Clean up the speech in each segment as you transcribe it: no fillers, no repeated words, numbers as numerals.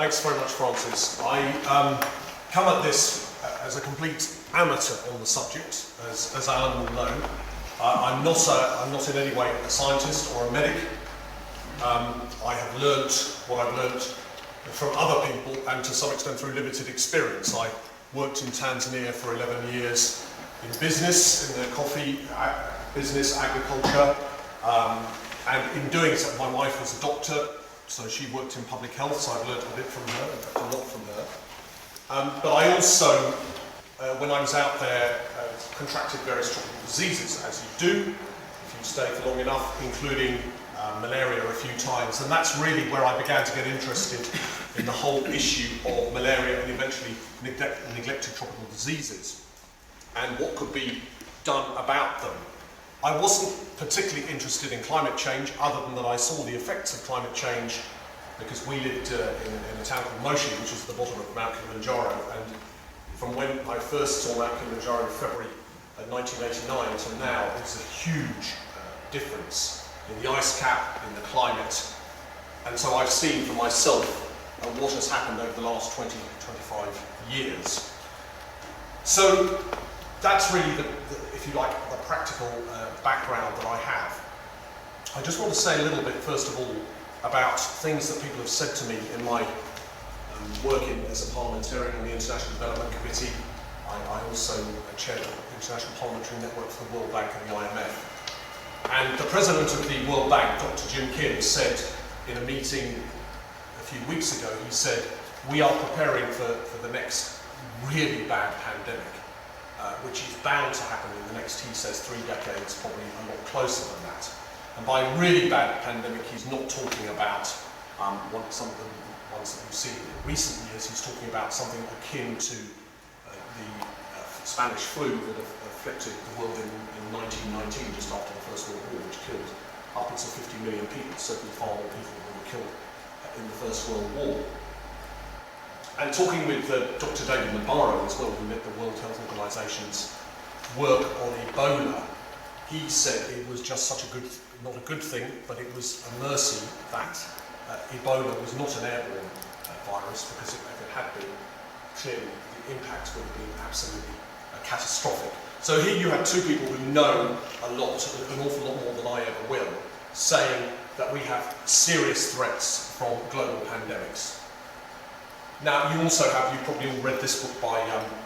Thanks very much, Francis. I come at this as a complete amateur on the subject, as Alan will know. I'm not in any way a scientist or a medic. I have learnt what I've learnt from other people and to some extent through limited experience. I worked in Tanzania for 11 years in business, in the coffee business, agriculture, and in doing so, my wife was a doctor, so she worked in public health, so I've learnt a bit from her, in fact a lot from her. But I also, when I was out there, contracted various tropical diseases, as you do, if you stay for long enough, including malaria a few times, and that's really where I began to get interested in the whole issue of malaria and eventually neglected tropical diseases, and what could be done about them. I wasn't particularly interested in climate change, other than that I saw the effects of climate change because we lived in a town called Moshi, which is at the bottom of Mount Kilimanjaro, and from when I first saw Mount Kilimanjaro in February 1989 until now, there's a huge difference in the ice cap, in the climate, and so I've seen for myself what has happened over the last 20-25 years. So that's really if you like, the practical background that I have. I just want to say a little bit, first of all, about things that people have said to me in my work as a parliamentarian on the International Development Committee. I also chair the International Parliamentary Network for the World Bank and the IMF. And the president of the World Bank, Dr. Jim Kim, said in a meeting a few weeks ago, he said, we are preparing for the next really bad pandemic. Which is bound to happen in the next, he says, 3 decades, probably a lot closer than that. And by really bad pandemic, he's not talking about some of the ones that we've seen in recent years. He's talking about something akin to the Spanish flu that afflicted the world in 1919, just after the First World War, which killed upwards of 50 million people, certainly far more people than were killed in the First World War. And talking with Dr. David Nabarro as well, who led the World Health Organization's work on Ebola, he said it was just such a not a good thing, but it was a mercy that Ebola was not an airborne virus, because if it had been, clearly the impact would have been absolutely catastrophic. So here you have two people who know an awful lot more than I ever will, saying that we have serious threats from global pandemics. Now, you also have, you've probably all read this book by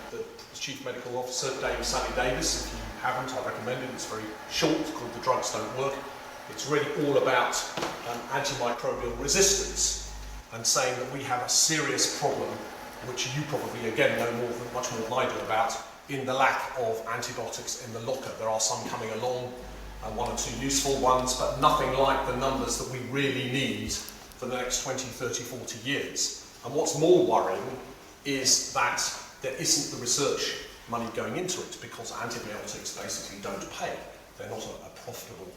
the Chief Medical Officer, Dame Sally Davis. If you haven't, I recommend it. It's very short, it's called The Drugs Don't Work. It's really all about antimicrobial resistance and saying that we have a serious problem, which you probably, again, know much more than I do about, in the lack of antibiotics in the locker. There are some coming along, one or two useful ones, but nothing like the numbers that we really need for the next 20, 30, 40 years. And what's more worrying is that there isn't the research money going into it, because antibiotics basically don't pay. They're not a profitable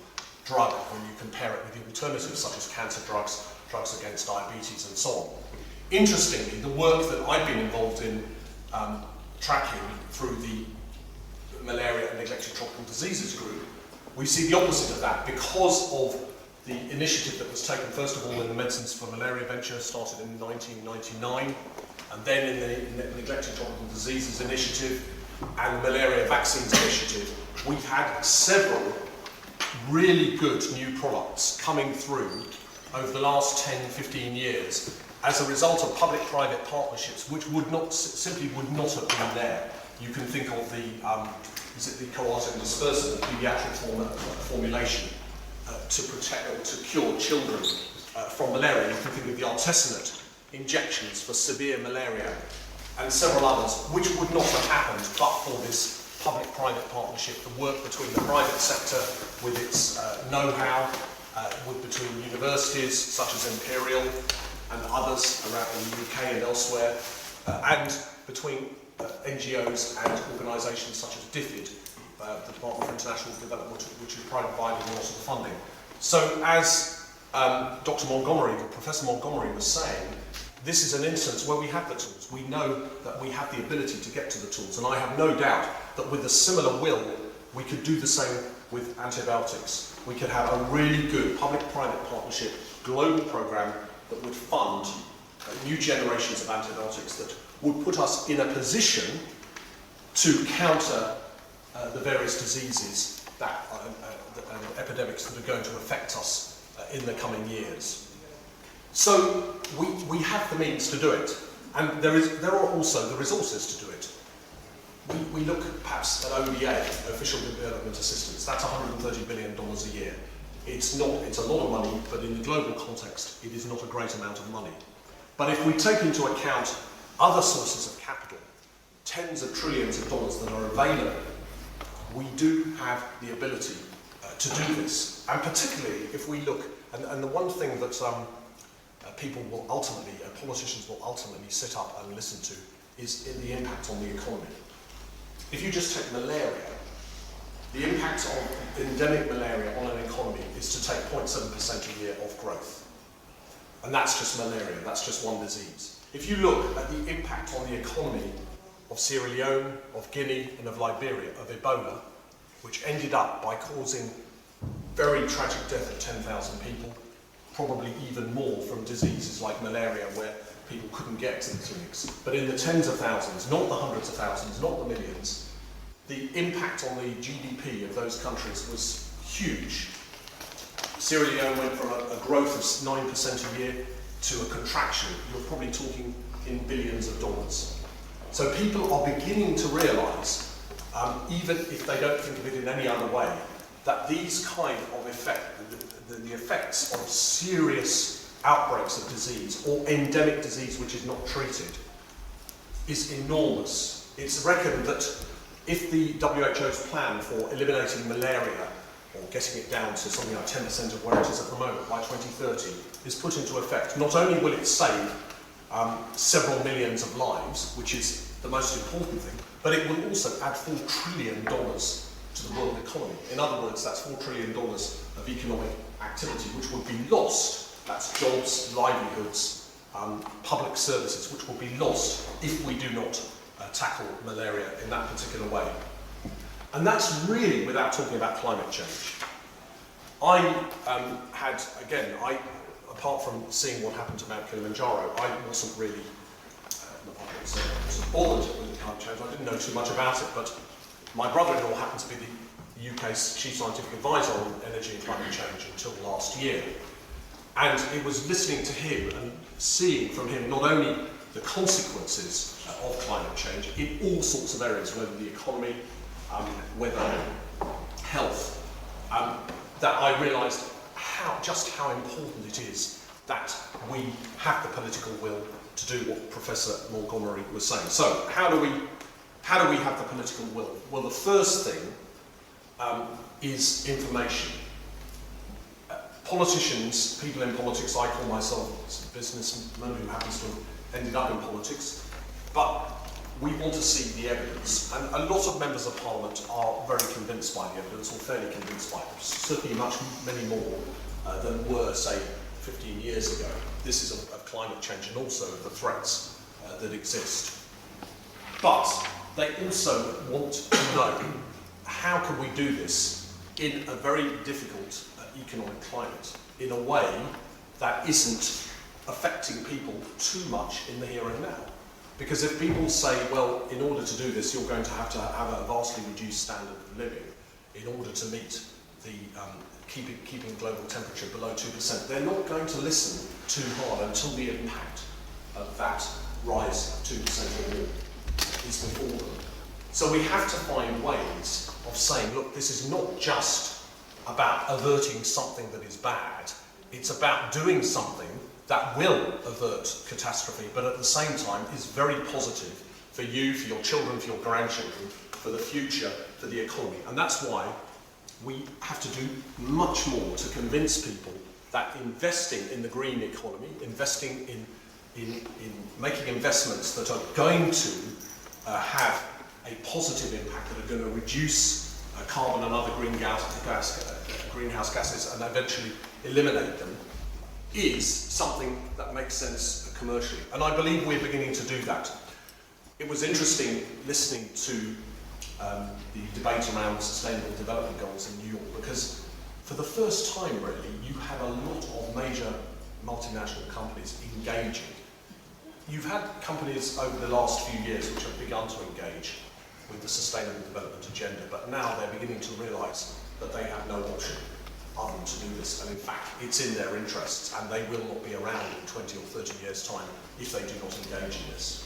drug when you compare it with the alternatives such as cancer drugs, drugs against diabetes and so on. Interestingly, the work that I've been involved in tracking through the Malaria and Neglected Tropical Diseases group, we see the opposite of that, because of the initiative that was taken, first of all, in the Medicines for Malaria venture, started in 1999, and then in the Neglected Tropical Diseases Initiative and the Malaria Vaccines Initiative, we've had several really good new products coming through over the last 10, 15 years as a result of public-private partnerships, which simply would not have been there. You can think of the coartem dispersant, the pediatric formulation, to protect or to cure children from malaria. You can think of the artesunate injections for severe malaria and several others, which would not have happened but for this public-private partnership, the work between the private sector with its know-how, between universities such as Imperial and others around in the UK and elsewhere, and between NGOs and organisations such as DFID, the Department for International Development, which is providing a lot of the funding. So as Dr. Montgomery, or Professor Montgomery was saying, this is an instance where we have the tools. We know that we have the ability to get to the tools, and I have no doubt that with a similar will, we could do the same with antibiotics. We could have a really good public-private partnership global programme that would fund new generations of antibiotics that would put us in a position to counter the various diseases and epidemics that are going to affect us in the coming years. So we have the means to do it, and there are also the resources to do it. We look perhaps at ODA, Official Development Assistance. That's $130 billion a year. It's a lot of money, but in the global context, it is not a great amount of money. But if we take into account other sources of capital, tens of trillions of dollars that are available, we do have the ability to do this. And particularly if we look, and the one thing that people will ultimately, politicians will ultimately sit up and listen to, is the impact on the economy. If you just take malaria, the impact of endemic malaria on an economy is to take 0.7% a year of growth. And that's just malaria, that's just one disease. If you look at the impact on the economy of Sierra Leone, of Guinea, and of Liberia, of Ebola, which ended up by causing very tragic death of 10,000 people, probably even more from diseases like malaria where people couldn't get to the clinics. But in the tens of thousands, not the hundreds of thousands, not the millions, the impact on the GDP of those countries was huge. Sierra Leone went from a growth of 9% a year to a contraction. You're probably talking in billions of dollars. So people are beginning to realise, even if they don't think of it in any other way, that these kind of the effects of serious outbreaks of disease or endemic disease which is not treated is enormous. It's reckoned that if the WHO's plan for eliminating malaria or getting it down to something like 10% of where it is at the moment by 2030 is put into effect, not only will it save several millions of lives, which is the most important thing, but it will also add $4 trillion to the world economy. In other words, that's $4 trillion of economic activity which would be lost. That's jobs, livelihoods, public services, which will be lost if we do not tackle malaria in that particular way. And that's really without talking about climate change. Apart from seeing what happened to Mount Kilimanjaro, I wasn't really bothered with climate change. I didn't know too much about it, but my brother-in-law happened to be the UK's chief scientific advisor on energy and climate change until last year. And it was listening to him and seeing from him not only the consequences of climate change in all sorts of areas, whether the economy, whether health, that I realised just how important it is that we have the political will to do what Professor Montgomery was saying. So how do we have the political will? Well, the first thing is information. Politicians, people in politics, I call myself a businessman who happens to have ended up in politics, but we want to see the evidence. And a lot of members of Parliament are very convinced by the evidence, or fairly convinced by it, certainly many more than were, say, 15 years ago. This is of climate change and also of the threats that exist. But they also want to know, how can we do this in a very difficult economic climate, in a way that isn't affecting people too much in the here and now? Because if people say, well, in order to do this, you're going to have a vastly reduced standard of living in order to meet the keeping global temperature below 2%, they're not going to listen too hard until the impact of that rise of 2% or more is before them. So we have to find ways of saying, look, this is not just about averting something that is bad, it's about doing something that will avert catastrophe, but at the same time is very positive for you, for your children, for your grandchildren, for the future, for the economy. And that's why we have to do much more to convince people that investing in the green economy, investing in making investments that are going to have a positive impact, that are going to reduce carbon and other greenhouse gases and eventually eliminate them, is something that makes sense commercially. And I believe we're beginning to do that. It was interesting listening to the debate around Sustainable Development Goals in New York, because for the first time, really, you had a lot of major multinational companies engaging you've had companies over the last few years which have begun to engage with the Sustainable Development Agenda, but now they're beginning to realise that they have no option other than to do this, and in fact it's in their interests, and they will not be around in 20 or 30 years' time if they do not engage in this.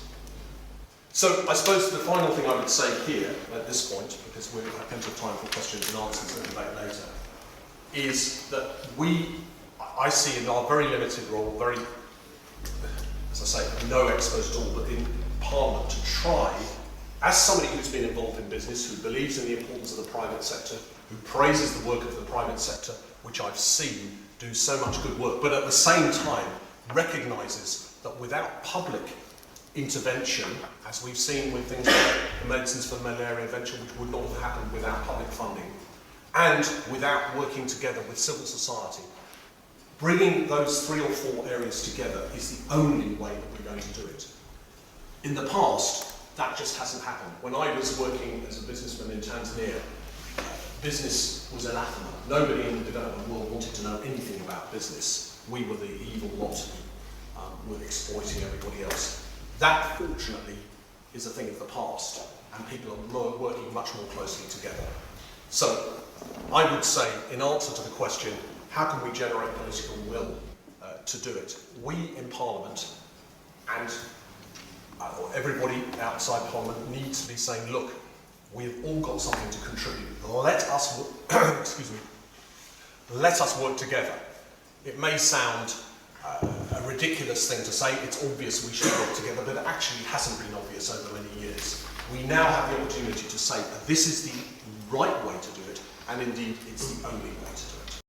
So I suppose the final thing I would say here at this point, because we'll have plenty of time for questions and answers and debate later, is that I see in our very limited role, very, as I say, no exposed at all, but in Parliament to try, as somebody who's been involved in business, who believes in the importance of the private sector, who praises the work of the private sector, which I've seen do so much good work, but at the same time recognises that without public intervention, as we've seen with things like the Medicines for Malaria venture, which would not have happened without public funding, and without working together with civil society, bringing those 3 or 4 areas together is the only way that we're going to do it. In the past, that just hasn't happened. When I was working as a businessman in Tanzania, business was anathema. Nobody in the development world wanted to know anything about business. We were the evil lot who were exploiting everybody else. That, fortunately, is a thing of the past, and people are working much more closely together. So, I would say, in answer to the question, how can we generate political will to do it? We in Parliament and everybody outside Parliament needs to be saying, look, we've all got something to contribute. Let us work together. It may sound a ridiculous thing to say, it's obvious we should work together, but it actually hasn't been obvious over many years. We now have the opportunity to say that this is the right way to do it, and indeed it's the only way to do it.